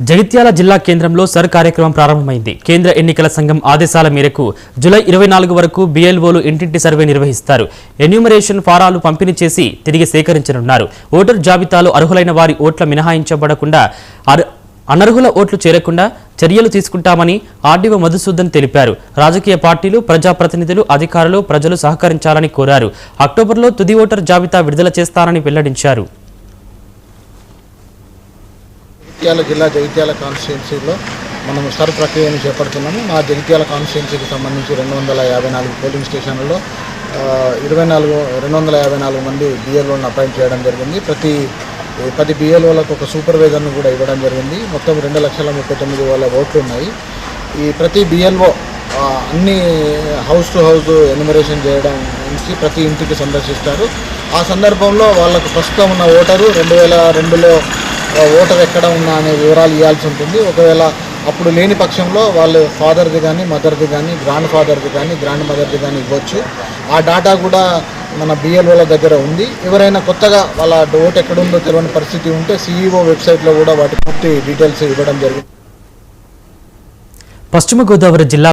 జగిత్యాల జిల్లా కేంద్రంలో సర్ కార్యక్రమం ప్రారంభమైంది. కేంద్ర ఎన్నికల సంఘం ఆదేశాల మేరకు జూలై 24 వరకు బిఎల్ఓలు ఇంటింటి సర్వే నిర్వహిస్తారు. ఎన్యూమరేషన్ ఫారాలు పంపిణీ చేసి తిరిగి సేకరించనున్నారు. ఓటర్ జాబితాలో అర్హులైన వారి ఓట్ల మినహాయించబడకుండా అనర్హుల ఓట్లు చేరకుండా చర్యలు తీసుకుంటామని ఆర్డీఓ మధుసూదన్ తెలిపారు. రాజకీయ పార్టీలు, ప్రజాప్రతినిధులు, అధికారులు, ప్రజలు సహకరించాలని కోరారు. అక్టోబర్లో తుది ఓటర్ జాబితా విడుదల చేస్తారని వెల్లడించారు. జగిత్యాల జిల్లా జగిత్యాల కాన్స్టిట్యున్సీలో మనం సర్ ప్రక్రియను చేపడుతున్నాము. మా జగిత్యాల కాన్స్టిట్యున్సీకి సంబంధించి 254 పోలింగ్ స్టేషన్లలో 254 మంది బిఎల్ఓలను అపాయింట్ చేయడం జరిగింది. ప్రతి 10 బిఎల్ఓలకు ఒక సూపర్వైజర్ను కూడా ఇవ్వడం జరిగింది. మొత్తం 2,39,000 ఓట్లు ఉన్నాయి. ఈ ప్రతి బిఎల్ఓ అన్ని హౌస్ టు హౌస్ ఎన్యూమరేషన్ చేయడం నుంచి ప్రతి ఇంటికి సందర్శిస్తారు. ఆ సందర్భంలో వాళ్ళకు ప్రస్తుతం ఉన్న ఓటరు 2002లో ఓటర్ ఎక్కడ ఉన్నా అనే వివరాలు ఇవ్వాల్సి ఉంటుంది. ఒకవేళ అప్పుడు లేని పక్షంలో వాళ్ళు ఫాదర్ది కానీ, మదర్ది కానీ, గ్రాండ్ ఫాదర్ది కానీ, గ్రాండ్ మదర్ది కానీ ఇవ్వచ్చు. ఆ డాటా కూడా మన బిఎల్ఓల దగ్గర ఉంది. ఎవరైనా కొత్తగా వాళ్ళ ఓటు ఎక్కడుందో తెలియని పరిస్థితి ఉంటే సిఈఓ వెబ్సైట్లో కూడా వాటి పూర్తి డీటెయిల్స్ ఇవ్వడం జరిగింది. పశ్చిమ గోదావరి జిల్లా